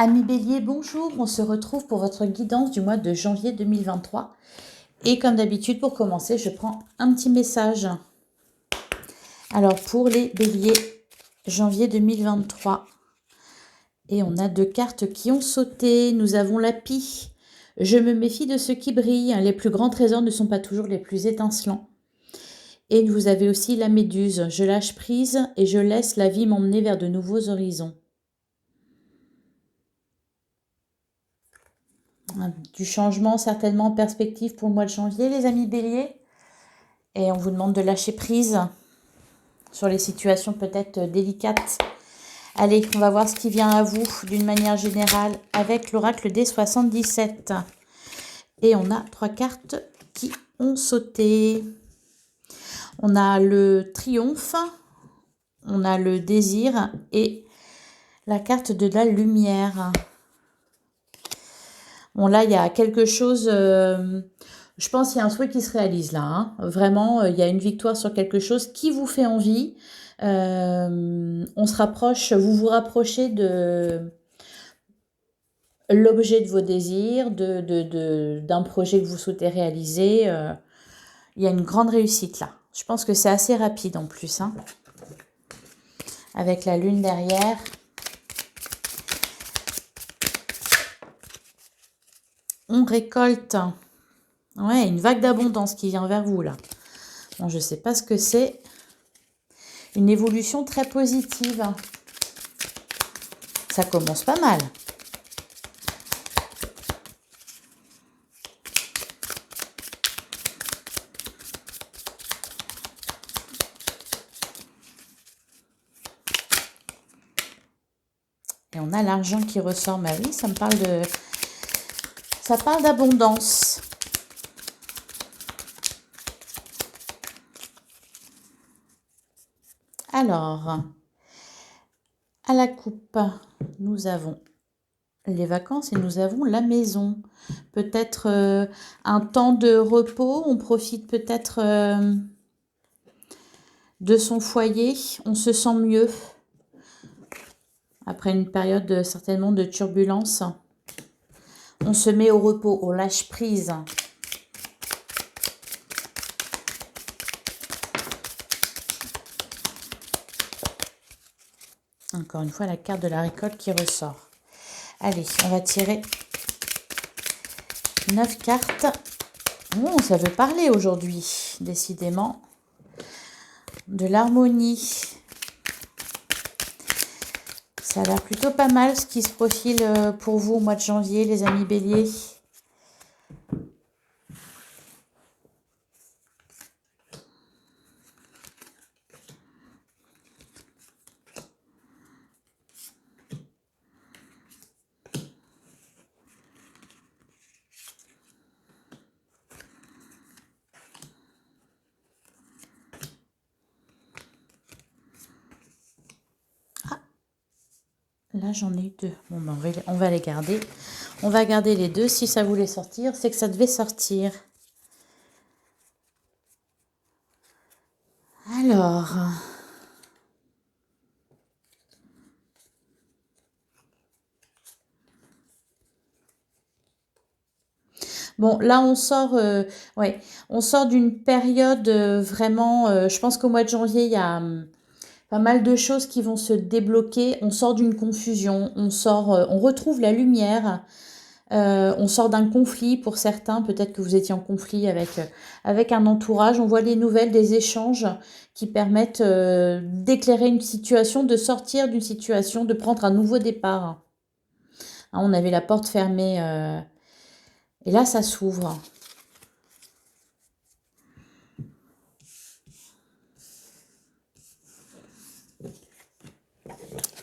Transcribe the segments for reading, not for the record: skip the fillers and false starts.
Amis Bélier, bonjour, on se retrouve pour votre guidance du mois de janvier 2023. Et comme d'habitude, pour commencer, je prends un petit message. Alors pour les Béliers, janvier 2023. Et on a deux cartes qui ont sauté. Nous avons la pie. Je me méfie de ceux qui brillent. Les plus grands trésors ne sont pas toujours les plus étincelants. Et vous avez aussi la méduse. Je lâche prise et je laisse la vie m'emmener vers de nouveaux horizons. Du changement certainement en perspective pour le mois de janvier, les amis Bélier. Et on vous demande de lâcher prise sur les situations peut-être délicates. Allez, on va voir ce qui vient à vous d'une manière générale avec l'oracle des 77. Et on a trois cartes qui ont sauté. On a le triomphe, on a le désir et la carte de la lumière. Bon, là, il y a quelque chose... je pense qu'il y a un souhait qui se réalise là. Hein. Vraiment, il y a une victoire sur quelque chose qui vous fait envie. On se rapproche, vous vous rapprochez de l'objet de vos désirs, d'un projet que vous souhaitez réaliser. Il y a une grande réussite là. Je pense que c'est assez rapide en plus. Hein. Avec la lune derrière. On récolte une vague d'abondance qui vient vers vous là. Bon, je ne sais pas ce que c'est. Une évolution très positive. Ça commence pas mal. Et on a l'argent qui ressort. Mais oui, ça me parle de... Ça parle d'abondance. Alors, à la coupe, nous avons les vacances et nous avons la maison. Peut-être un temps de repos. On profite peut-être de son foyer. On se sent mieux. Après une période certainement de turbulence. On se met au repos, on lâche prise. Encore une fois, la carte de la récolte qui ressort. Allez, on va tirer 9 cartes. Oh, ça veut parler aujourd'hui, décidément. De l'harmonie. Ça a l'air plutôt pas mal ce qui se profile pour vous au mois de janvier, les amis Béliers. Là, j'en ai eu deux. Bon, ben, on va les garder. On va garder les deux. Si ça voulait sortir, c'est que ça devait sortir. Alors... Bon, là, on sort d'une période vraiment... je pense qu'au mois de janvier, il y a... pas mal de choses qui vont se débloquer. On sort d'une confusion, on retrouve la lumière, on sort d'un conflit pour certains. Peut-être que vous étiez en conflit avec un entourage. On voit les nouvelles, des échanges qui permettent d'éclairer une situation, de sortir d'une situation, de prendre un nouveau départ. Hein, on avait la porte fermée et là, ça s'ouvre.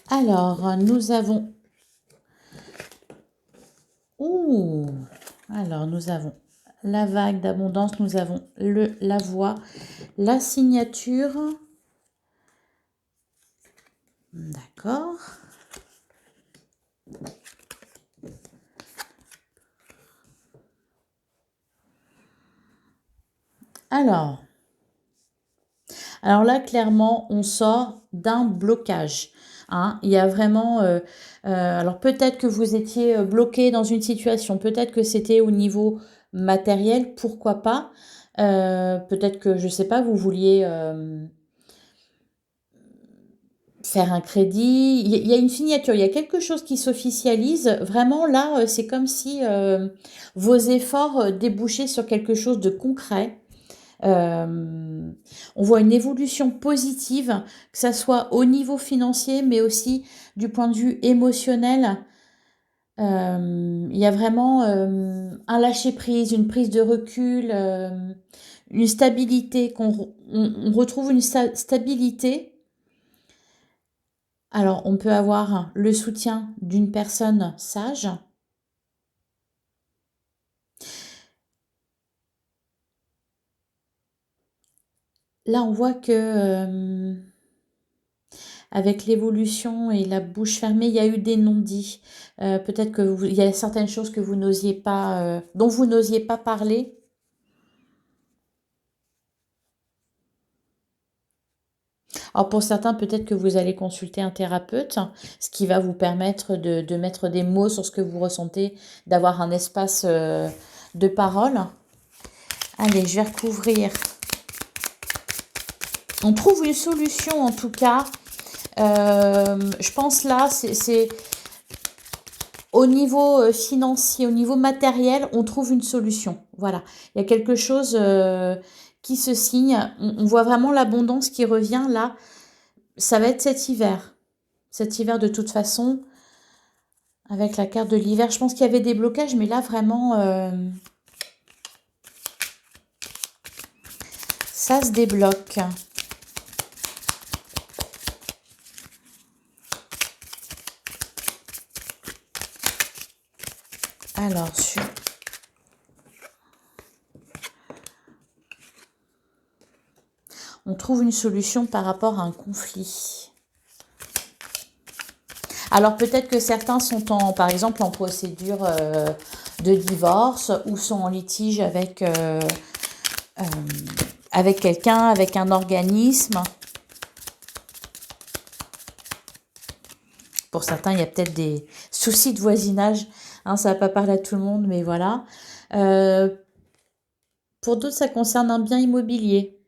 Alors, nous avons... Ouh! Alors, nous avons la vague d'abondance, nous avons la voix, la signature. D'accord. Alors là, clairement, on sort d'un blocage. hein. Il y a vraiment... alors peut-être que vous étiez bloqué dans une situation, peut-être que c'était au niveau matériel, pourquoi pas. Peut-être que, je sais pas, vous vouliez faire un crédit. Il y a une signature, il y a quelque chose qui s'officialise. Vraiment, là, c'est comme si vos efforts débouchaient sur quelque chose de concret. Euh, on voit une évolution positive, que ça soit au niveau financier, mais aussi du point de vue émotionnel. Il y a vraiment un lâcher-prise, une prise de recul, une stabilité, on retrouve une stabilité. Alors, on peut avoir le soutien d'une personne sage. Là, on voit que avec l'évolution et la bouche fermée, il y a eu des non-dits. Peut-être que il y a certaines choses que vous n'osiez pas, dont vous n'osiez pas parler. Alors pour certains, peut-être que vous allez consulter un thérapeute, ce qui va vous permettre de mettre des mots sur ce que vous ressentez, d'avoir un espace de parole. Allez, je vais recouvrir. On trouve une solution en tout cas. Je pense là, c'est au niveau financier, au niveau matériel, on trouve une solution. Voilà, il y a quelque chose qui se signe. On voit vraiment l'abondance qui revient là. Ça va être cet hiver. Cet hiver de toute façon, avec la carte de l'hiver, je pense qu'il y avait des blocages, mais là vraiment, ça se débloque. Alors, on trouve une solution par rapport à un conflit. Alors peut-être que certains sont par exemple en procédure de divorce ou sont en litige avec quelqu'un, avec un organisme. Pour certains, il y a peut-être des soucis de voisinage. Hein, ça ne va pas parler à tout le monde, mais voilà. Pour d'autres, ça concerne un bien immobilier.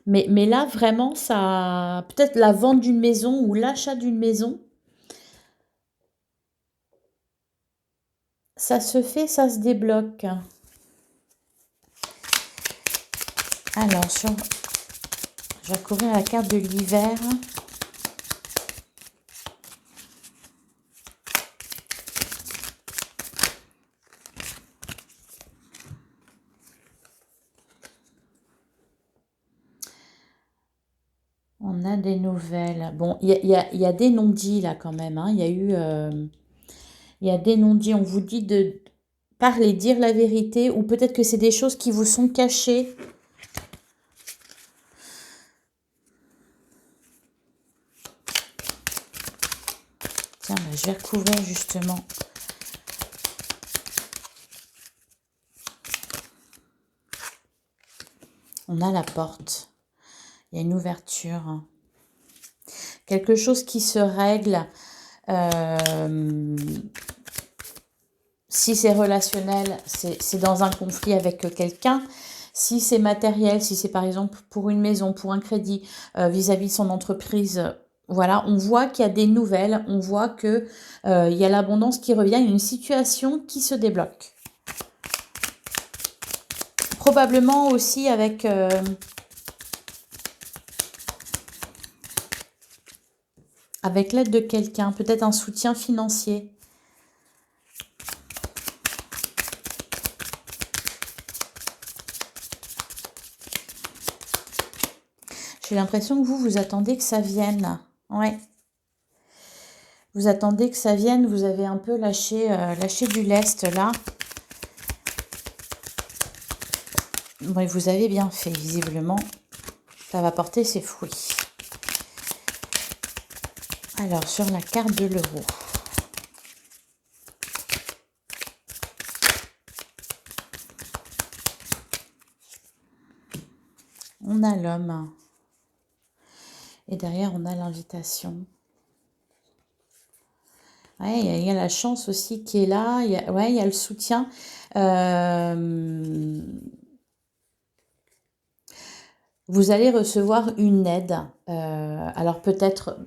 Mais là, vraiment, ça, peut-être la vente d'une maison ou l'achat d'une maison, ça se fait, ça se débloque. Alors, je vais courir la carte de l'hiver. On a des nouvelles. Bon, il y a des non-dits là quand même. Hein. Il y a des non-dits. On vous dit de parler, dire la vérité, ou peut-être que c'est des choses qui vous sont cachées. Tiens, bah, je vais recouvrir justement. On a la porte. Il y a une ouverture. Quelque chose qui se règle. Si c'est relationnel, c'est dans un conflit avec quelqu'un. Si c'est matériel, si c'est par exemple pour une maison, pour un crédit, vis-à-vis de son entreprise, voilà, on voit qu'il y a des nouvelles, on voit que il y a l'abondance qui revient, il y a une situation qui se débloque. Probablement aussi avec l'aide de quelqu'un, peut-être un soutien financier. J'ai l'impression que vous attendez que ça vienne. Ouais. Vous attendez que ça vienne, vous avez un peu lâché du lest là. Bon, vous avez bien fait, visiblement. Ça va porter ses fruits. Alors, sur la carte de l'euro. On a l'homme. Et derrière, on a l'invitation. Ouais, il y a la chance aussi qui est là. Ouais, il y a le soutien. Vous allez recevoir une aide. Alors peut-être,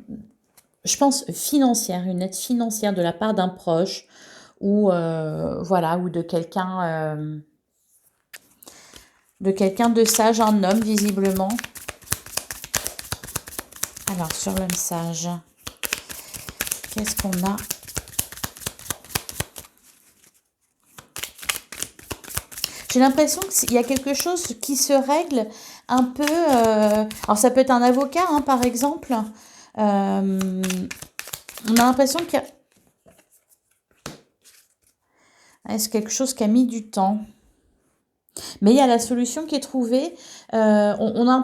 je pense financière, une aide financière de la part d'un proche ou voilà, ou de quelqu'un de sage, un homme visiblement. Alors sur l'homme sage, qu'est-ce qu'on a? J'ai l'impression qu'il y a quelque chose qui se règle un peu. Alors ça peut être un avocat, hein, par exemple. On a l'impression qu'il y a... Est-ce quelque chose qui a mis du temps? Mais il y a la solution qui est trouvée. On a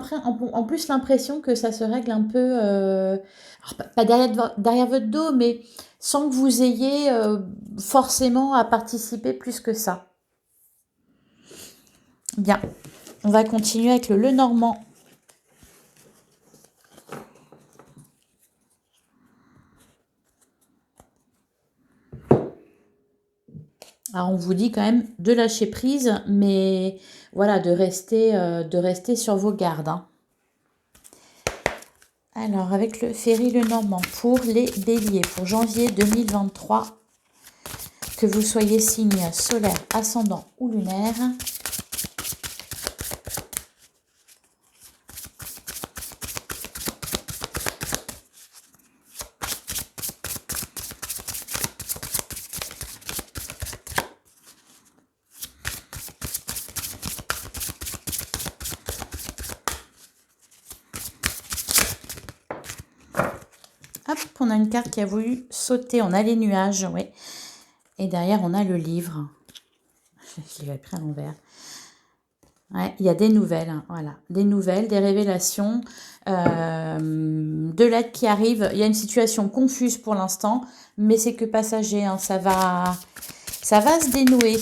en plus l'impression que ça se règle un peu, alors pas derrière votre dos, mais sans que vous ayez forcément à participer plus que ça. Bien, on va continuer avec le Lenormand. Alors on vous dit quand même de lâcher prise, mais voilà, de rester sur vos gardes, hein. Alors avec le Ferry Lenormand pour les béliers, pour janvier 2023, que vous soyez signe solaire, ascendant ou lunaire. Hop, on a une carte qui a voulu sauter. On a les nuages, oui. Et derrière, on a le livre. Je l'avais pris à l'envers. Ouais, il y a des nouvelles, hein, voilà. Des nouvelles, des révélations, de l'aide qui arrive. Il y a une situation confuse pour l'instant, mais c'est que passager, hein, ça va se dénouer.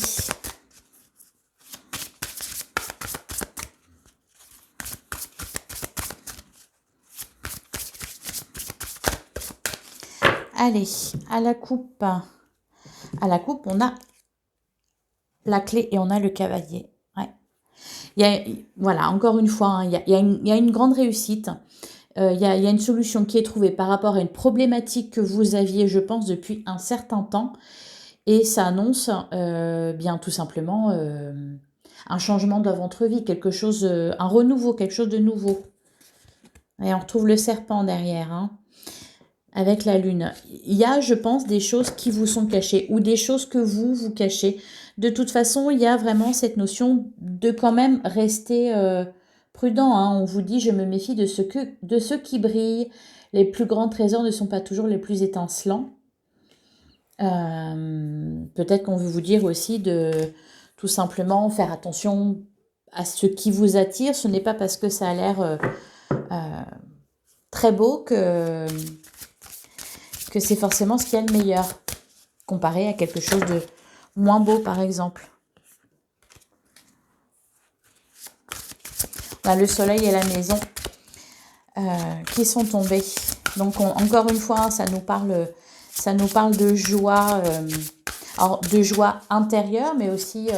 Allez, à la coupe. À la coupe, on a la clé et on a le cavalier. Ouais. Voilà, encore une fois, hein, il y a une grande réussite. Il y a une solution qui est trouvée par rapport à une problématique que vous aviez, je pense, depuis un certain temps. Et ça annonce bien tout simplement un changement dans votre vie, quelque chose, un renouveau, quelque chose de nouveau. Et on retrouve le serpent derrière, hein, avec la lune. Il y a, je pense, des choses qui vous sont cachées ou des choses que vous cachez. De toute façon, il y a vraiment cette notion de quand même rester prudent, hein. On vous dit, je me méfie de ceux qui brillent. Les plus grands trésors ne sont pas toujours les plus étincelants. Peut-être qu'on veut vous dire aussi de tout simplement faire attention à ce qui vous attire. Ce n'est pas parce que ça a l'air très beau que c'est forcément ce qu'il y a de meilleur, comparé à quelque chose de moins beau, par exemple. On a le soleil et la maison qui sont tombés. Donc, encore une fois, ça nous parle de joie, alors de joie intérieure, mais aussi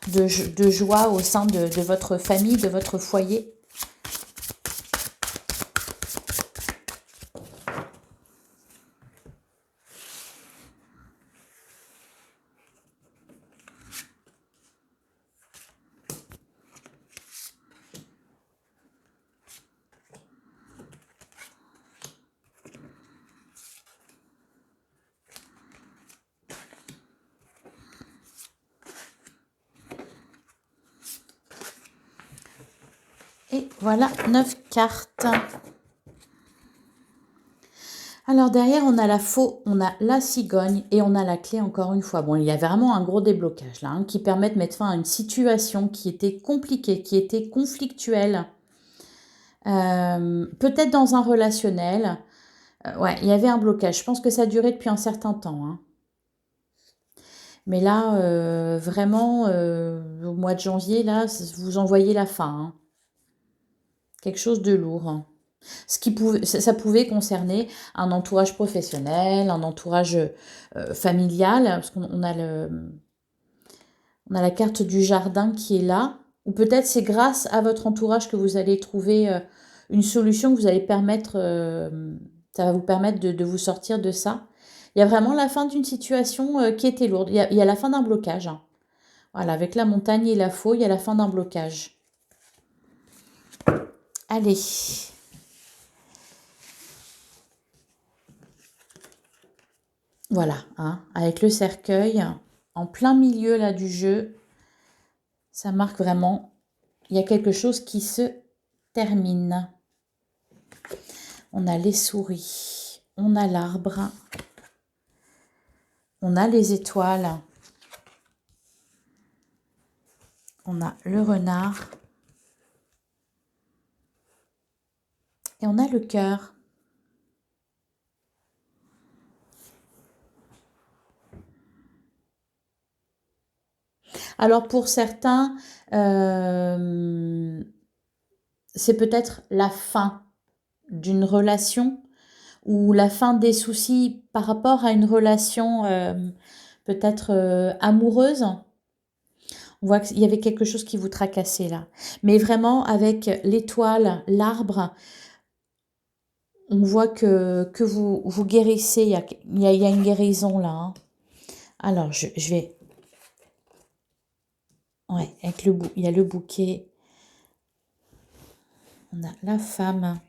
de joie au sein de votre famille, de votre foyer. Et voilà, 9 cartes. Alors derrière, on a la faux, on a la cigogne et on a la clé encore une fois. Bon, il y a vraiment un gros déblocage là, hein, qui permet de mettre fin à une situation qui était compliquée, qui était conflictuelle. Peut-être dans un relationnel. Ouais, il y avait un blocage. Je pense que ça durait depuis un certain temps, hein. Mais là, vraiment, au mois de janvier, là, vous en voyez la fin, hein. Quelque chose de lourd, hein. Ça pouvait concerner un entourage professionnel, un entourage familial, parce on a la carte du jardin qui est là, ou peut-être c'est grâce à votre entourage que vous allez trouver une solution que vous allez permettre, ça va vous permettre de vous sortir de ça. Il y a vraiment la fin d'une situation qui était lourde. Il y a la fin d'un blocage, hein. Voilà, avec la montagne et la faux, il y a la fin d'un blocage. Allez. Voilà, hein, avec le cercueil en plein milieu là du jeu, ça marque vraiment, il y a quelque chose qui se termine. On a les souris, on a l'arbre, on a les étoiles, on a le renard et on a le cœur. Alors pour certains, c'est peut-être la fin d'une relation ou la fin des soucis par rapport à une relation peut-être amoureuse. On voit qu'il y avait quelque chose qui vous tracassait là. Mais vraiment, avec l'étoile, l'arbre, on voit que vous guérissez. Il y a une guérison là, hein. Alors, je vais... Ouais, avec il y a le bouquet. On a la femme.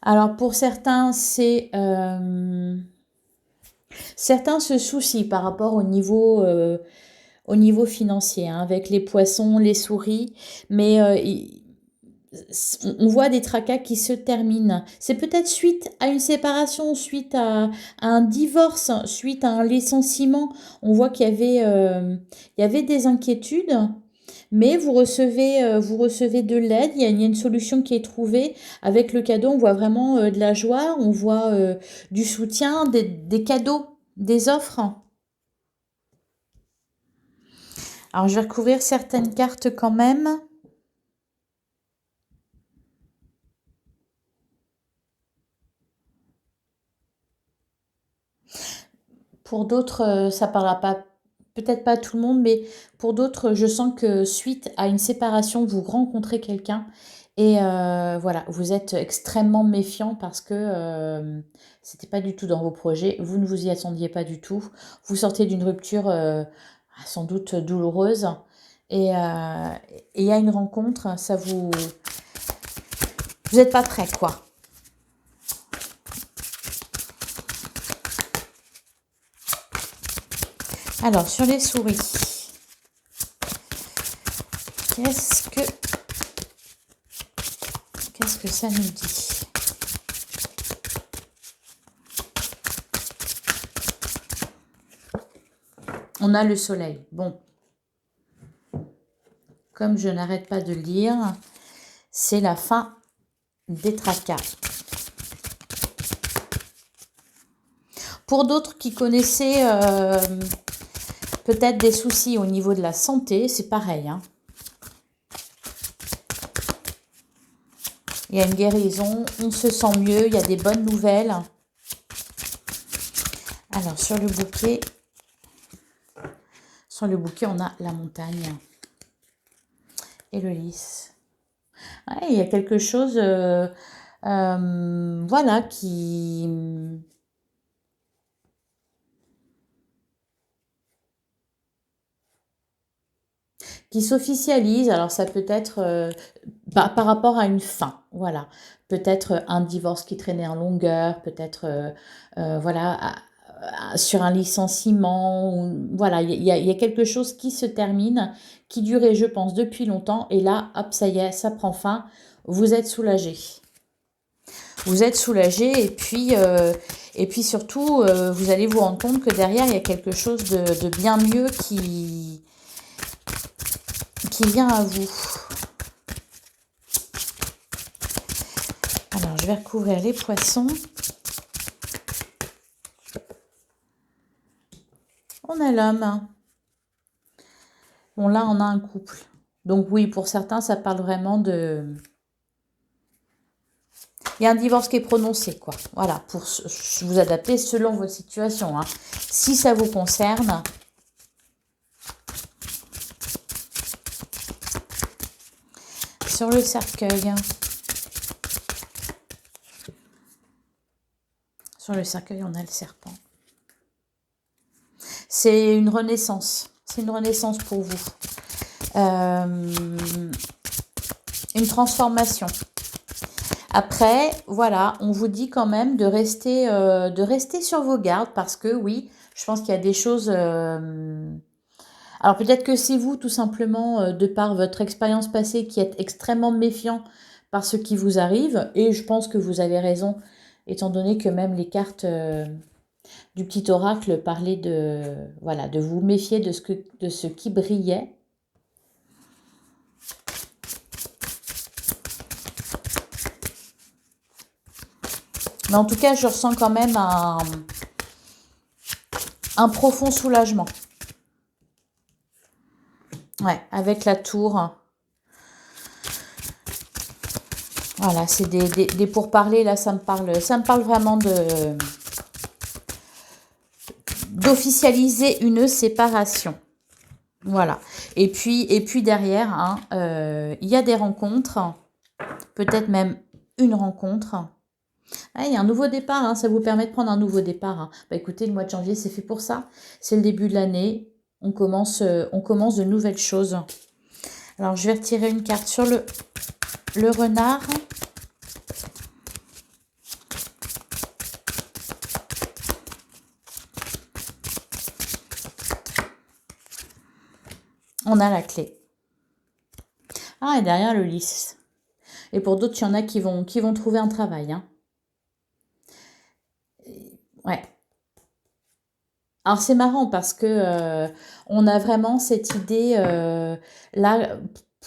Alors, pour certains, certains se soucient par rapport au niveau financier, hein, avec les poissons, les souris, mais on voit des tracas qui se terminent. C'est peut-être suite à une séparation, suite à un divorce, suite à un licenciement. On voit il y avait des inquiétudes, mais vous recevez de l'aide. Il y a une solution qui est trouvée. Avec le cadeau, on voit vraiment de la joie, on voit du soutien, des cadeaux, des offres. Alors, je vais recouvrir certaines cartes quand même. Pour d'autres, ça parlera pas, peut-être pas à tout le monde, mais pour d'autres, je sens que suite à une séparation, vous rencontrez quelqu'un et voilà, vous êtes extrêmement méfiant parce que c'était pas du tout dans vos projets, vous ne vous y attendiez pas du tout. Vous sortez d'une rupture sans doute douloureuse et il y a une rencontre, vous n'êtes pas prêt, quoi. Alors, sur les souris, qu'est-ce que ça nous dit? On a le soleil. Bon, comme je n'arrête pas de le dire, c'est la fin des tracas. Pour d'autres qui connaissaient peut-être des soucis au niveau de la santé, c'est pareil, hein. Il y a une guérison, on se sent mieux, il y a des bonnes nouvelles. Alors, sur le bouquet, on a la montagne et le lys. Ouais, il y a quelque chose, voilà, qui s'officialise. Alors, ça peut être par rapport à une fin, voilà. Peut-être un divorce qui traînait en longueur, peut-être, voilà, sur un licenciement. Voilà, il y a quelque chose qui se termine, qui durait, je pense, depuis longtemps. Et là, hop, ça y est, ça prend fin. Vous êtes soulagé. Vous êtes soulagé et puis surtout, vous allez vous rendre compte que derrière, il y a quelque chose de bien mieux qui vient à vous. Alors, je vais recouvrir les poissons. On a l'homme. Bon, là, on a un couple. Donc oui, pour certains, ça parle vraiment de... Il y a un divorce qui est prononcé, quoi. Voilà, pour vous adapter selon votre situation. Hein. Si ça vous concerne... Sur le cercueil. Sur le cercueil, on a le serpent. C'est une renaissance. C'est une renaissance pour vous. Une transformation. Après, voilà, on vous dit quand même de rester sur vos gardes parce que oui, je pense qu'il y a des choses... Alors peut-être que c'est vous tout simplement, de par votre expérience passée, qui êtes extrêmement méfiant par ce qui vous arrive. Et je pense que vous avez raison, étant donné que même les cartes du petit oracle parlaient de, voilà, de vous méfier de ce qui brillait. Mais en tout cas, je ressens quand même un profond soulagement. Ouais, avec la tour. Voilà, c'est des pourparlers, là, ça me parle vraiment d'officialiser une séparation. Voilà. Et puis derrière, hein, il y a des rencontres, peut-être même une rencontre. Ah, il y a un nouveau départ, hein, ça vous permet de prendre un nouveau départ. Hein. Bah, écoutez, le mois de janvier, c'est fait pour ça. C'est le début de l'année. On commence de nouvelles choses. Alors, je vais retirer une carte sur le renard. On a la clé. Ah, et derrière le lys. Et pour d'autres, il y en a qui vont trouver un travail. Hein. Ouais. Alors, c'est marrant parce que on a vraiment cette idée, là,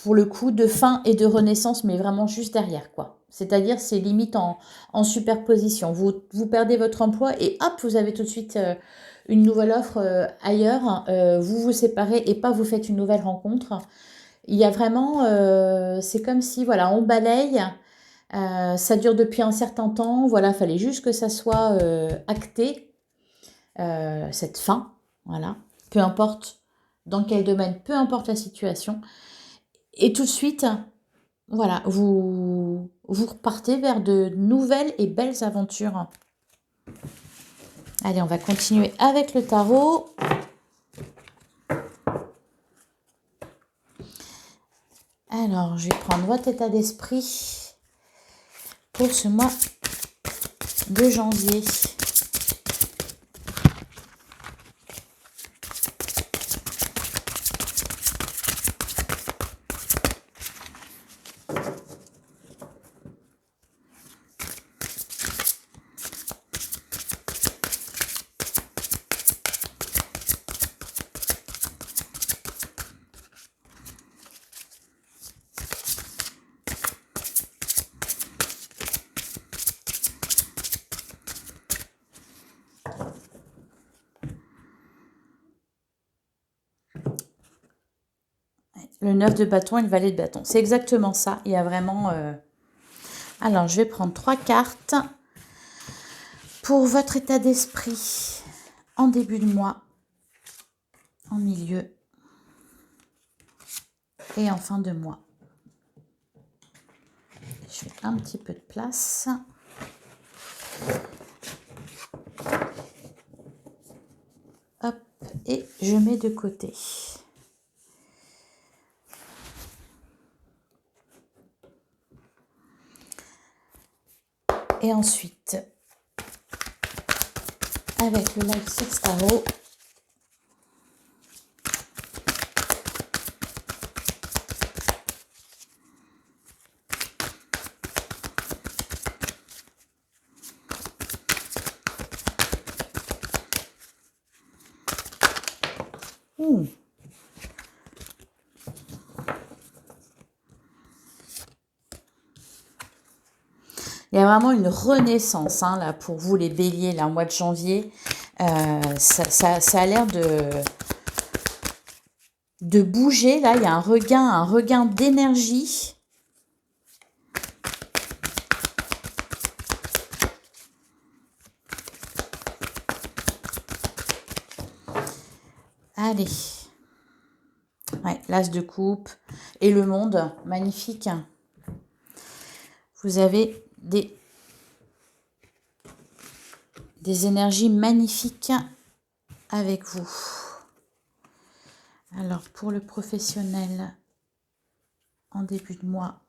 pour le coup, de fin et de renaissance, mais vraiment juste derrière, quoi. C'est-à-dire, c'est limite en superposition. Vous perdez votre emploi et hop, vous avez tout de suite une nouvelle offre ailleurs. Vous vous séparez et pas vous faites une nouvelle rencontre. Il y a vraiment, c'est comme si, voilà, on balaye. Ça dure depuis un certain temps. Voilà, fallait juste que ça soit acté, cette fin. Voilà, peu importe dans quel domaine, peu importe la situation. Et tout de suite, voilà, vous repartez vers de nouvelles et belles aventures. Allez, on va continuer avec le tarot. Alors, je vais prendre votre état d'esprit pour ce mois de janvier. Le 9 de bâton et le valet de bâton. C'est exactement ça. Il y a vraiment... Alors, je vais prendre 3 cartes pour votre état d'esprit en début de mois, en milieu et en fin de mois. Je fais un petit peu de place. Hop, et je mets de côté. Et ensuite, avec le Life 6 Tarot, il y a vraiment une renaissance, hein, là, pour vous les béliers, là, au mois de janvier. Ça a l'air de bouger. Là, il y a un regain d'énergie. Allez. Ouais, l'as de coupe et le monde, magnifique. Vous avez des énergies magnifiques avec vous. Alors, pour le professionnel, en début de mois,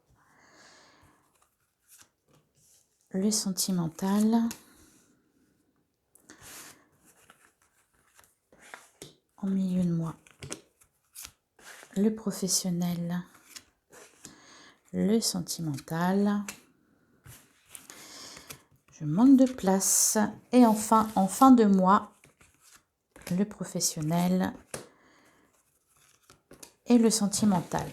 le sentimental. En milieu de mois, le professionnel, le sentimental. Je manque de place. Et enfin, en fin de mois, le professionnel et le sentimental.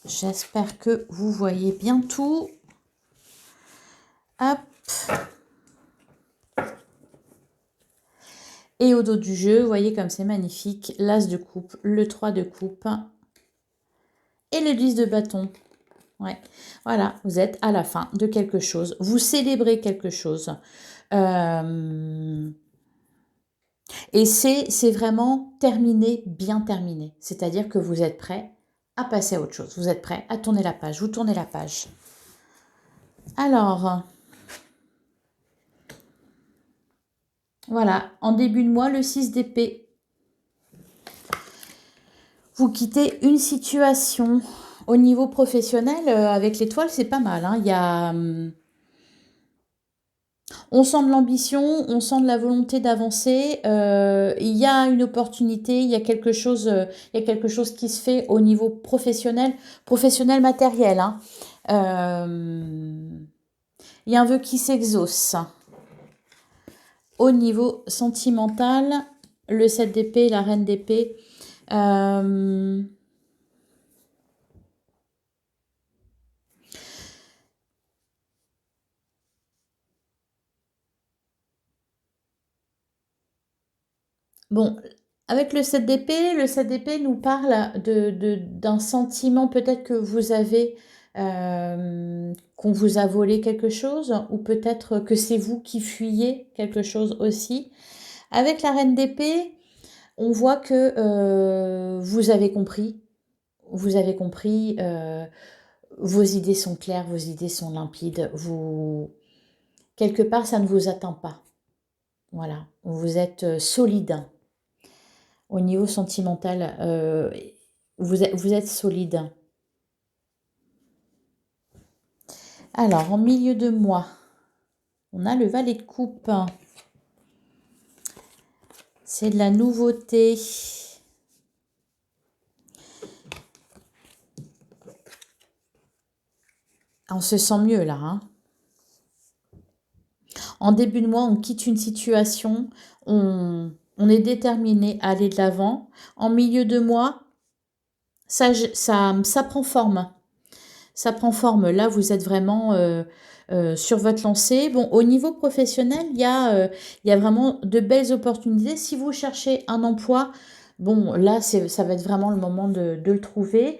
J'espère que vous voyez bien tout. Hop. Et au dos du jeu, vous voyez comme c'est magnifique, l'as de coupe, le 3 de coupe et le 10 de bâton. Ouais. Voilà, vous êtes à la fin de quelque chose. Vous célébrez quelque chose. Et c'est vraiment terminé, bien terminé. C'est-à-dire que vous êtes prêt à passer à autre chose. Vous êtes prêt à tourner la page. Vous tournez la page. Alors, voilà, en début de mois, le 6 d'épée. Vous quittez une situation. Au niveau professionnel, avec l'étoile, c'est pas mal. Hein. Il y a, on sent de l'ambition, on sent de la volonté d'avancer. Il y a une opportunité, il y a quelque chose qui se fait au niveau professionnel matériel. Hein. Il y a un vœu qui s'exauce. Au niveau sentimental, le 7 d'épée, la reine d'épée. Bon, avec le 7 d'épée nous parle d'un sentiment peut-être que vous avez, qu'on vous a volé quelque chose, ou peut-être que c'est vous qui fuyez quelque chose aussi. Avec la reine d'épée, on voit que vous avez compris. Vous avez compris, vos idées sont claires, vos idées sont limpides. Quelque part, ça ne vous atteint pas. Voilà, vous êtes solide. Au niveau sentimental, vous êtes solide. Alors, en milieu de mois, on a le valet de coupe. C'est de la nouveauté. On se sent mieux là. Hein. En début de mois, on quitte une situation. On est déterminé à aller de l'avant. En milieu de mois, ça prend forme. Ça prend forme. Là, vous êtes vraiment sur votre lancée. Bon, au niveau professionnel, il y a vraiment de belles opportunités. Si vous cherchez un emploi, bon, là, ça va être vraiment le moment de le trouver.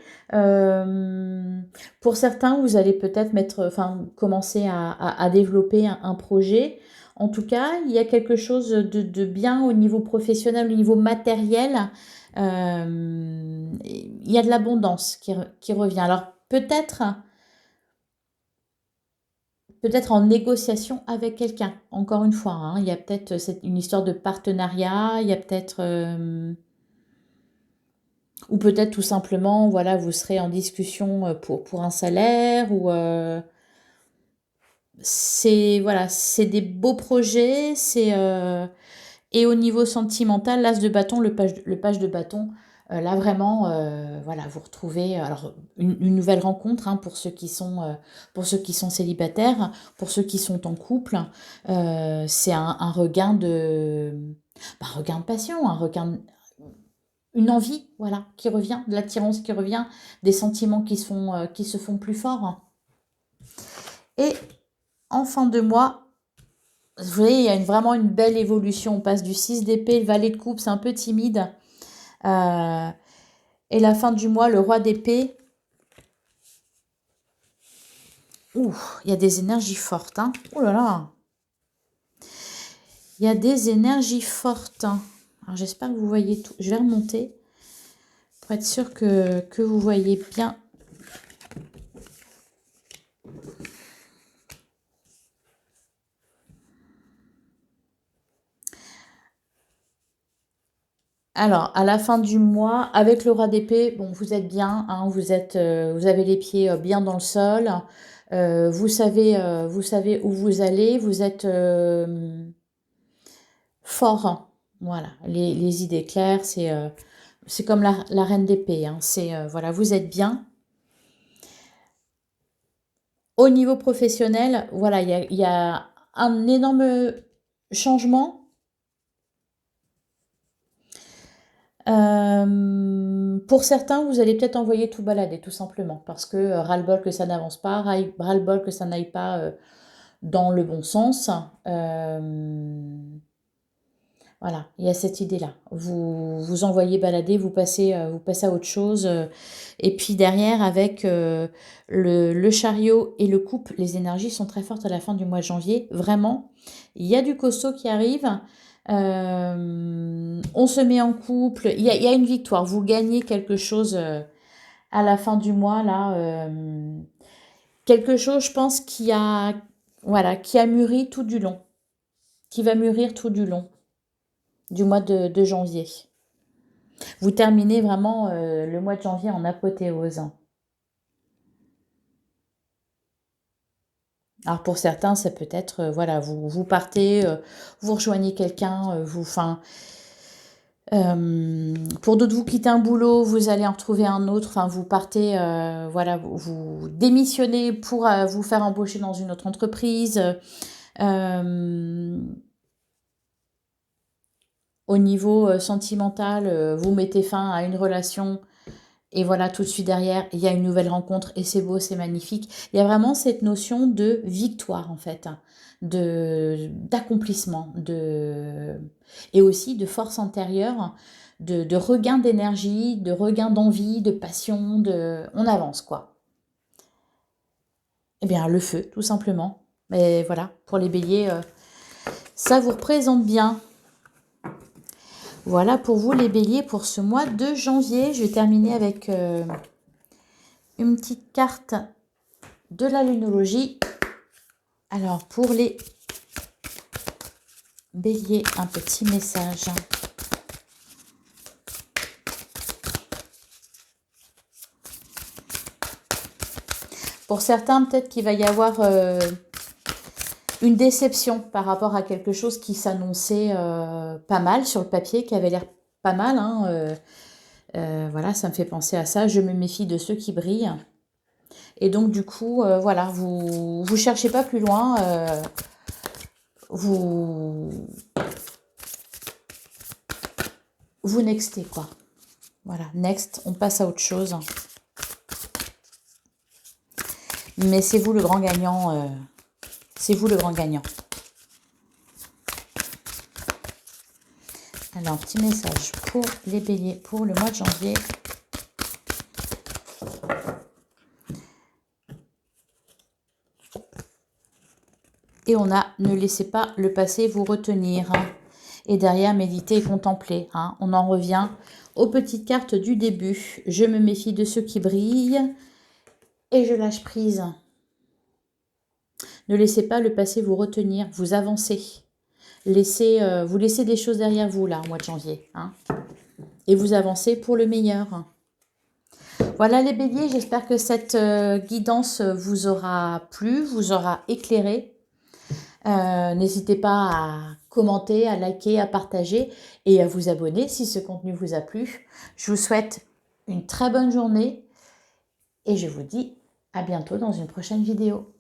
Pour certains, vous allez peut-être commencer à développer un projet. En tout cas, il y a quelque chose de bien au niveau professionnel, au niveau matériel. Il y a de l'abondance qui revient. Alors, peut-être en négociation avec quelqu'un, encore une fois. Hein. Il y a peut-être une histoire de partenariat, il y a peut-être... ou peut-être tout simplement, voilà, vous serez en discussion pour un salaire, ou... voilà, c'est des beaux projets, et au niveau sentimental, l'as de bâton, le page de bâton, là vraiment, voilà, vous retrouvez alors une nouvelle rencontre, hein, pour ceux qui sont célibataires, pour ceux qui sont en couple. C'est un regain de passion, une envie, voilà, qui revient, de l'attirance qui revient, des sentiments qui se font plus forts. Et en fin de mois, vous voyez, il y a vraiment une belle évolution. On passe du 6 d'épée, le valet de coupe, c'est un peu timide. Euh, et la fin du mois, le roi d'épée. Ouh, il y a des énergies fortes. Hein. Ouh là là. Il y a des énergies fortes. Hein. Alors j'espère que vous voyez tout. Je vais remonter pour être sûr que vous voyez bien. Alors, à la fin du mois, avec le roi d'épée, bon, vous êtes bien, hein, vous avez les pieds bien dans le sol, vous savez où vous allez, vous êtes fort, hein. Voilà, les idées claires, c'est comme la reine d'épée, hein, voilà, vous êtes bien. Au niveau professionnel, voilà, il y a un énorme changement. Pour certains, vous allez peut-être envoyer tout balader, tout simplement, parce que ras-le-bol que ça n'avance pas, ras-le-bol que ça n'aille pas dans le bon sens. Voilà, il y a cette idée-là. Vous envoyez balader, vous passez à autre chose. Et puis derrière, avec le chariot et le couple, les énergies sont très fortes à la fin du mois de janvier. Vraiment, il y a du costaud qui arrive. On se met en couple. Il y a une victoire. Vous gagnez quelque chose à la fin du mois, là. Quelque chose, je pense, voilà, qui a mûri tout du long. Qui va mûrir tout du long du mois de janvier. Vous terminez vraiment le mois de janvier en apothéose. Alors pour certains, ça peut être, voilà, vous partez, vous rejoignez quelqu'un, pour d'autres, vous quittez un boulot, vous allez en retrouver un autre, enfin, vous partez, voilà, vous démissionnez pour vous faire embaucher dans une autre entreprise. Au niveau sentimental, vous mettez fin à une relation et voilà, tout de suite derrière, il y a une nouvelle rencontre et c'est beau, c'est magnifique. Il y a vraiment cette notion de victoire en fait, hein, d'accomplissement, et aussi de force intérieure, de regain d'énergie, de regain d'envie, de passion, on avance quoi. Eh bien, le feu, tout simplement. Mais voilà, pour les béliers, ça vous représente bien. Voilà pour vous les béliers pour ce mois de janvier. Je vais terminer avec une petite carte de la lunologie. Alors pour les béliers, un petit message. Pour certains, peut-être qu'il va y avoir une déception par rapport à quelque chose qui s'annonçait pas mal sur le papier, qui avait l'air pas mal. Hein, voilà, ça me fait penser à ça. Je me méfie de ceux qui brillent. Et donc, du coup, voilà, vous cherchez pas plus loin. Vous nextez, quoi. Voilà, next, on passe à autre chose. Mais c'est vous le grand gagnant. C'est vous le grand gagnant. Alors, petit message pour les béliers pour le mois de janvier. Et on a, ne laissez pas le passé vous retenir. Et derrière, méditer et contempler. Hein. On en revient aux petites cartes du début. Je me méfie de ceux qui brillent et je lâche prise. Ne laissez pas le passé vous retenir, vous avancez. Vous laissez des choses derrière vous, là, au mois de janvier. Hein. Et vous avancez pour le meilleur. Voilà les béliers, j'espère que cette guidance vous aura plu, vous aura éclairé. N'hésitez pas à commenter, à liker, à partager et à vous abonner si ce contenu vous a plu. Je vous souhaite une très bonne journée et je vous dis à bientôt dans une prochaine vidéo.